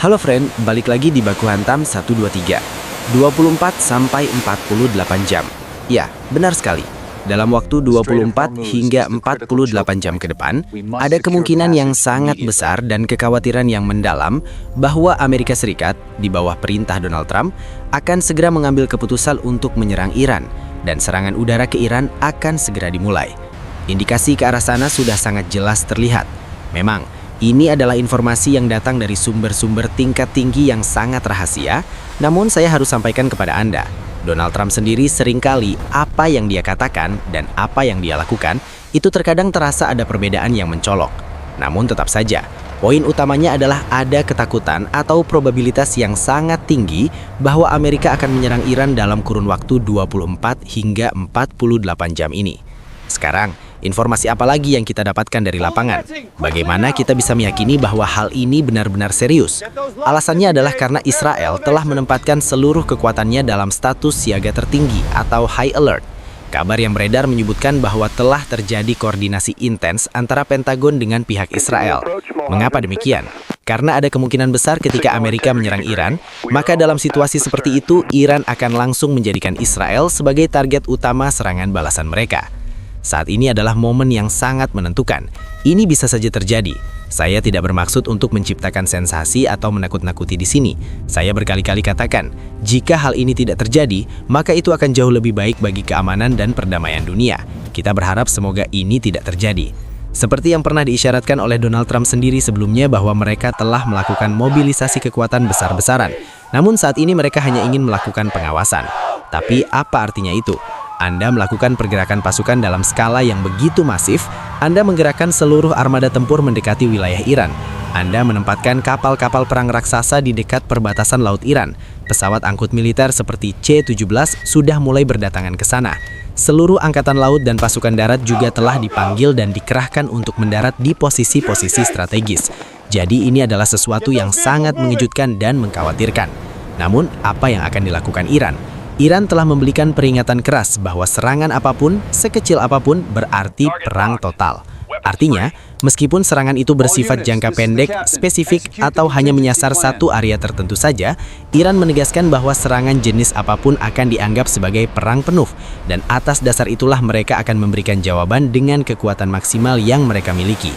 Halo friend, balik lagi di Baku Hantam 123. 24 sampai 48 jam. Ya, benar sekali. Dalam waktu 24 hingga 48 jam ke depan, ada kemungkinan yang sangat besar dan kekhawatiran yang mendalam bahwa Amerika Serikat di bawah perintah Donald Trump akan segera mengambil keputusan untuk menyerang Iran dan serangan udara ke Iran akan segera dimulai. Indikasi ke arah sana sudah sangat jelas terlihat. Memang, ini adalah informasi yang datang dari sumber-sumber tingkat tinggi yang sangat rahasia, namun saya harus sampaikan kepada Anda. Donald Trump sendiri seringkali apa yang dia katakan dan apa yang dia lakukan itu terkadang terasa ada perbedaan yang mencolok. Namun tetap saja, poin utamanya adalah ada ketakutan atau probabilitas yang sangat tinggi bahwa Amerika akan menyerang Iran dalam kurun waktu 24 hingga 48 jam ini. Sekarang, informasi apa lagi yang kita dapatkan dari lapangan? Bagaimana kita bisa meyakini bahwa hal ini benar-benar serius? Alasannya adalah karena Israel telah menempatkan seluruh kekuatannya dalam status siaga tertinggi atau high alert. Kabar yang beredar menyebutkan bahwa telah terjadi koordinasi intens antara Pentagon dengan pihak Israel. Mengapa demikian? Karena ada kemungkinan besar ketika Amerika menyerang Iran, maka dalam situasi seperti itu, Iran akan langsung menjadikan Israel sebagai target utama serangan balasan mereka. Saat ini adalah momen yang sangat menentukan. Ini bisa saja terjadi. Saya tidak bermaksud untuk menciptakan sensasi atau menakut-nakuti di sini. Saya berkali-kali katakan, jika hal ini tidak terjadi, maka itu akan jauh lebih baik bagi keamanan dan perdamaian dunia. Kita berharap semoga ini tidak terjadi. Seperti yang pernah diisyaratkan oleh Donald Trump sendiri sebelumnya bahwa mereka telah melakukan mobilisasi kekuatan besar-besaran. Namun saat ini mereka hanya ingin melakukan pengawasan. Tapi apa artinya itu? Anda melakukan pergerakan pasukan dalam skala yang begitu masif, Anda menggerakkan seluruh armada tempur mendekati wilayah Iran. Anda menempatkan kapal-kapal perang raksasa di dekat perbatasan Laut Iran. Pesawat angkut militer seperti C-17 sudah mulai berdatangan ke sana. Seluruh angkatan laut dan pasukan darat juga telah dipanggil dan dikerahkan untuk mendarat di posisi-posisi strategis. Jadi ini adalah sesuatu yang sangat mengejutkan dan mengkhawatirkan. Namun, apa yang akan dilakukan Iran? Iran telah memberikan peringatan keras bahwa serangan apapun, sekecil apapun, berarti perang total. Artinya, meskipun serangan itu bersifat jangka pendek, spesifik, atau hanya menyasar satu area tertentu saja, Iran menegaskan bahwa serangan jenis apapun akan dianggap sebagai perang penuh, dan atas dasar itulah mereka akan memberikan jawaban dengan kekuatan maksimal yang mereka miliki.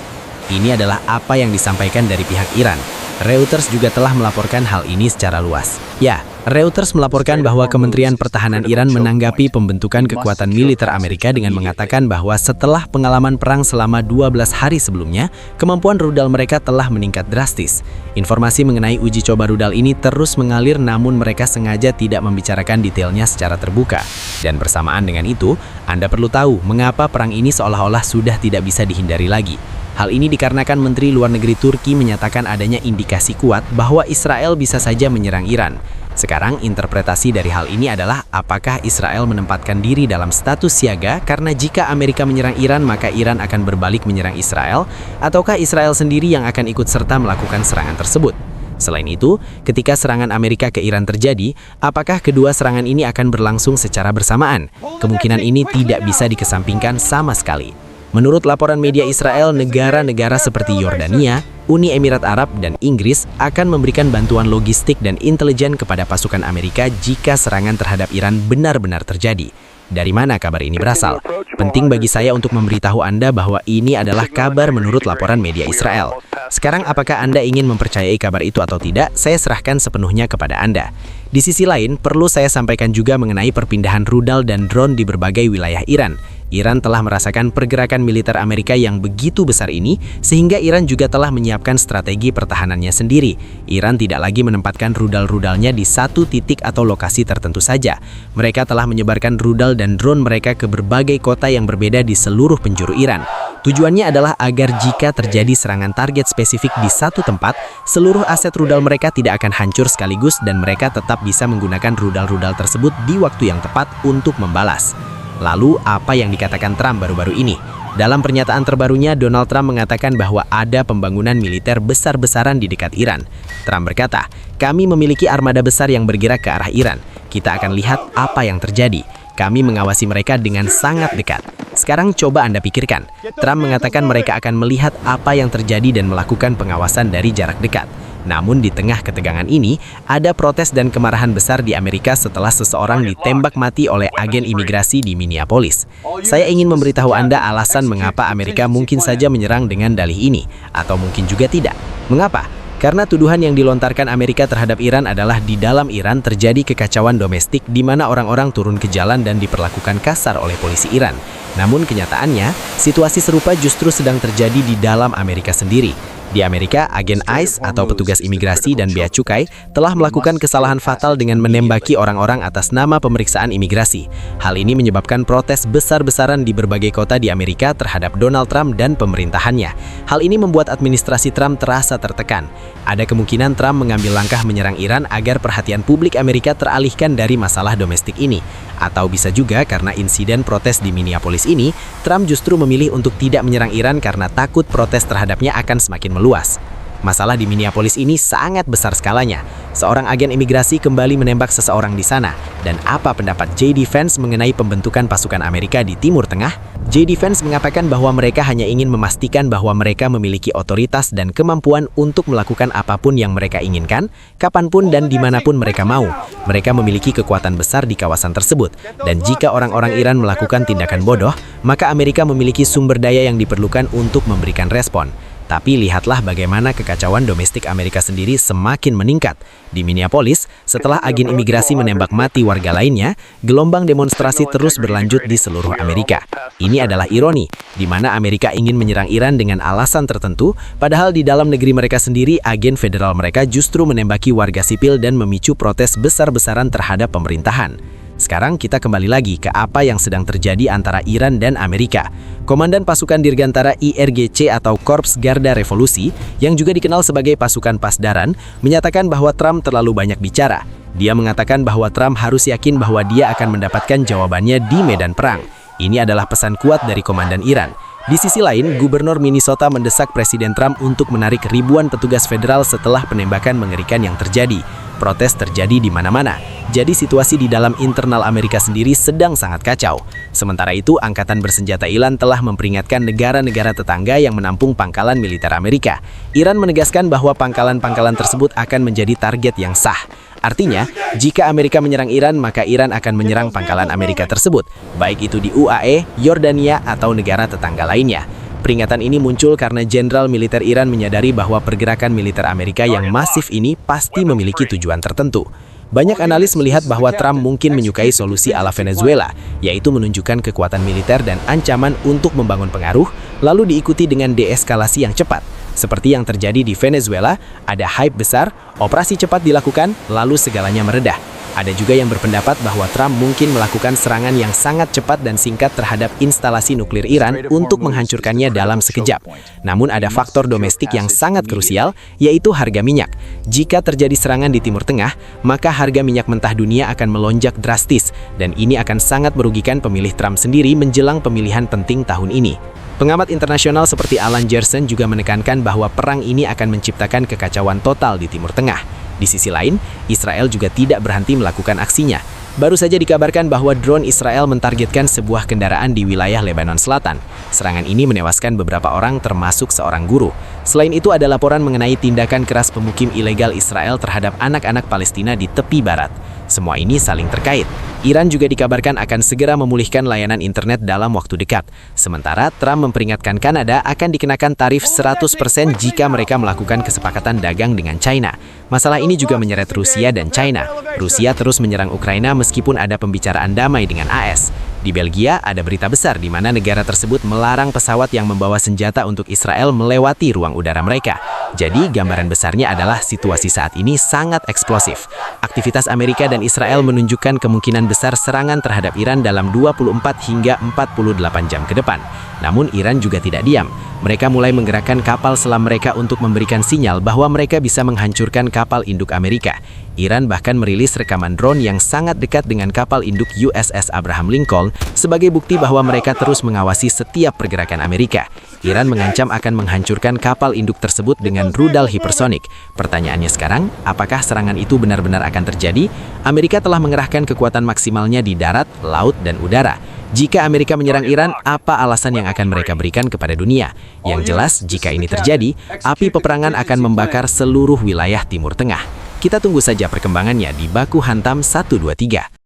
Ini adalah apa yang disampaikan dari pihak Iran. Reuters juga telah melaporkan hal ini secara luas. Ya, Reuters melaporkan bahwa Kementerian Pertahanan Iran menanggapi pembentukan kekuatan militer Amerika dengan mengatakan bahwa setelah pengalaman perang selama 12 hari sebelumnya, kemampuan rudal mereka telah meningkat drastis. Informasi mengenai uji coba rudal ini terus mengalir namun mereka sengaja tidak membicarakan detailnya secara terbuka. Dan bersamaan dengan itu, Anda perlu tahu mengapa perang ini seolah-olah sudah tidak bisa dihindari lagi. Hal ini dikarenakan Menteri Luar Negeri Turki menyatakan adanya indikasi kuat bahwa Israel bisa saja menyerang Iran. Sekarang interpretasi dari hal ini adalah apakah Israel menempatkan diri dalam status siaga karena jika Amerika menyerang Iran maka Iran akan berbalik menyerang Israel, ataukah Israel sendiri yang akan ikut serta melakukan serangan tersebut. Selain itu, ketika serangan Amerika ke Iran terjadi, apakah kedua serangan ini akan berlangsung secara bersamaan? Kemungkinan ini tidak bisa dikesampingkan sama sekali. Menurut laporan media Israel, negara-negara seperti Yordania, Uni Emirat Arab, dan Inggris akan memberikan bantuan logistik dan intelijen kepada pasukan Amerika jika serangan terhadap Iran benar-benar terjadi. Dari mana kabar ini berasal? Penting bagi saya untuk memberitahu Anda bahwa ini adalah kabar menurut laporan media Israel. Sekarang apakah Anda ingin mempercayai kabar itu atau tidak, saya serahkan sepenuhnya kepada Anda. Di sisi lain, perlu saya sampaikan juga mengenai perpindahan rudal dan drone di berbagai wilayah Iran. Iran telah merasakan pergerakan militer Amerika yang begitu besar ini, sehingga Iran juga telah menyiapkan strategi pertahanannya sendiri. Iran tidak lagi menempatkan rudal-rudalnya di satu titik atau lokasi tertentu saja. Mereka telah menyebarkan rudal dan drone mereka ke berbagai kota yang berbeda di seluruh penjuru Iran. Tujuannya adalah agar jika terjadi serangan target spesifik di satu tempat, seluruh aset rudal mereka tidak akan hancur sekaligus dan mereka tetap bisa menggunakan rudal-rudal tersebut di waktu yang tepat untuk membalas. Lalu, apa yang dikatakan Trump baru-baru ini? Dalam pernyataan terbarunya, Donald Trump mengatakan bahwa ada pembangunan militer besar-besaran di dekat Iran. Trump berkata, "Kami memiliki armada besar yang bergerak ke arah Iran. Kita akan lihat apa yang terjadi. Kami mengawasi mereka dengan sangat dekat." Sekarang coba Anda pikirkan, Trump mengatakan mereka akan melihat apa yang terjadi dan melakukan pengawasan dari jarak dekat. Namun di tengah ketegangan ini, ada protes dan kemarahan besar di Amerika setelah seseorang ditembak mati oleh agen imigrasi di Minneapolis. Saya ingin memberitahu Anda alasan mengapa Amerika mungkin saja menyerang dengan dalih ini, atau mungkin juga tidak. Mengapa? Karena tuduhan yang dilontarkan Amerika terhadap Iran adalah di dalam Iran terjadi kekacauan domestik di mana orang-orang turun ke jalan dan diperlakukan kasar oleh polisi Iran. Namun kenyataannya, situasi serupa justru sedang terjadi di dalam Amerika sendiri. Di Amerika, agen ICE atau petugas imigrasi dan bea cukai telah melakukan kesalahan fatal dengan menembaki orang-orang atas nama pemeriksaan imigrasi. Hal ini menyebabkan protes besar-besaran di berbagai kota di Amerika terhadap Donald Trump dan pemerintahannya. Hal ini membuat administrasi Trump terasa tertekan. Ada kemungkinan Trump mengambil langkah menyerang Iran agar perhatian publik Amerika teralihkan dari masalah domestik ini. Atau bisa juga karena insiden protes di Minneapolis ini, Trump justru memilih untuk tidak menyerang Iran karena takut protes terhadapnya akan semakin meluas. Masalah di Minneapolis ini sangat besar skalanya. Seorang agen imigrasi kembali menembak seseorang di sana. Dan apa pendapat J.D. Vance mengenai pembentukan pasukan Amerika di Timur Tengah? J.D. Vance mengatakan bahwa mereka hanya ingin memastikan bahwa mereka memiliki otoritas dan kemampuan untuk melakukan apapun yang mereka inginkan, kapanpun dan dimanapun mereka mau. Mereka memiliki kekuatan besar di kawasan tersebut. Dan jika orang-orang Iran melakukan tindakan bodoh, maka Amerika memiliki sumber daya yang diperlukan untuk memberikan respon. Tapi lihatlah bagaimana kekacauan domestik Amerika sendiri semakin meningkat. Di Minneapolis, setelah agen imigrasi menembak mati warga lainnya, gelombang demonstrasi terus berlanjut di seluruh Amerika. Ini adalah ironi, di mana Amerika ingin menyerang Iran dengan alasan tertentu, padahal di dalam negeri mereka sendiri, agen federal mereka justru menembaki warga sipil dan memicu protes besar-besaran terhadap pemerintahan. Sekarang kita kembali lagi ke apa yang sedang terjadi antara Iran dan Amerika. Komandan pasukan Dirgantara IRGC atau Korps Garda Revolusi, yang juga dikenal sebagai pasukan Pasdaran, menyatakan bahwa Trump terlalu banyak bicara. Dia mengatakan bahwa Trump harus yakin bahwa dia akan mendapatkan jawabannya di medan perang. Ini adalah pesan kuat dari komandan Iran. Di sisi lain, Gubernur Minnesota mendesak Presiden Trump untuk menarik ribuan petugas federal setelah penembakan mengerikan yang terjadi. Protes terjadi di mana-mana. Jadi situasi di dalam internal Amerika sendiri sedang sangat kacau. Sementara itu, Angkatan Bersenjata Iran telah memperingatkan negara-negara tetangga yang menampung pangkalan militer Amerika. Iran menegaskan bahwa pangkalan-pangkalan tersebut akan menjadi target yang sah. Artinya, jika Amerika menyerang Iran, maka Iran akan menyerang pangkalan Amerika tersebut, baik itu di UAE, Yordania, atau negara tetangga lainnya. Peringatan ini muncul karena Jenderal Militer Iran menyadari bahwa pergerakan militer Amerika yang masif ini pasti memiliki tujuan tertentu. Banyak analis melihat bahwa Trump mungkin menyukai solusi ala Venezuela, yaitu menunjukkan kekuatan militer dan ancaman untuk membangun pengaruh, lalu diikuti dengan deeskalasi yang cepat. Seperti yang terjadi di Venezuela, ada hype besar, operasi cepat dilakukan, lalu segalanya meredah. Ada juga yang berpendapat bahwa Trump mungkin melakukan serangan yang sangat cepat dan singkat terhadap instalasi nuklir Iran untuk menghancurkannya dalam sekejap. Namun ada faktor domestik yang sangat krusial, yaitu harga minyak. Jika terjadi serangan di Timur Tengah, maka harga minyak mentah dunia akan melonjak drastis, dan ini akan sangat merugikan pemilih Trump sendiri menjelang pemilihan penting tahun ini. Pengamat internasional seperti Alan Jerson juga menekankan bahwa perang ini akan menciptakan kekacauan total di Timur Tengah. Di sisi lain, Israel juga tidak berhenti melakukan aksinya. Baru saja dikabarkan bahwa drone Israel mentargetkan sebuah kendaraan di wilayah Lebanon Selatan. Serangan ini menewaskan beberapa orang termasuk seorang guru. Selain itu ada laporan mengenai tindakan keras pemukim ilegal Israel terhadap anak-anak Palestina di tepi barat. Semua ini saling terkait. Iran juga dikabarkan akan segera memulihkan layanan internet dalam waktu dekat. Sementara Trump memperingatkan Kanada akan dikenakan tarif 100% jika mereka melakukan kesepakatan dagang dengan China. Masalah ini juga menyeret Rusia dan China. Rusia terus menyerang Ukraina meskipun ada pembicaraan damai dengan AS. Di Belgia, ada berita besar di mana negara tersebut melarang pesawat yang membawa senjata untuk Israel melewati ruang udara mereka. Jadi, gambaran besarnya adalah situasi saat ini sangat eksplosif. Aktivitas Amerika dan Israel menunjukkan kemungkinan besar serangan terhadap Iran dalam 24 hingga 48 jam ke depan. Namun, Iran juga tidak diam. Mereka mulai menggerakkan kapal selam mereka untuk memberikan sinyal bahwa mereka bisa menghancurkan kapal induk Amerika. Iran bahkan merilis rekaman drone yang sangat dekat dengan kapal induk USS Abraham Lincoln sebagai bukti bahwa mereka terus mengawasi setiap pergerakan Amerika. Iran mengancam akan menghancurkan kapal induk tersebut dengan rudal hipersonik. Pertanyaannya sekarang, apakah serangan itu benar-benar akan terjadi? Amerika telah mengerahkan kekuatan maksimalnya di darat, laut, dan udara. Jika Amerika menyerang Iran, apa alasan yang akan mereka berikan kepada dunia? Yang jelas, jika ini terjadi, api peperangan akan membakar seluruh wilayah Timur Tengah. Kita tunggu saja perkembangannya di Baku Hantam 123.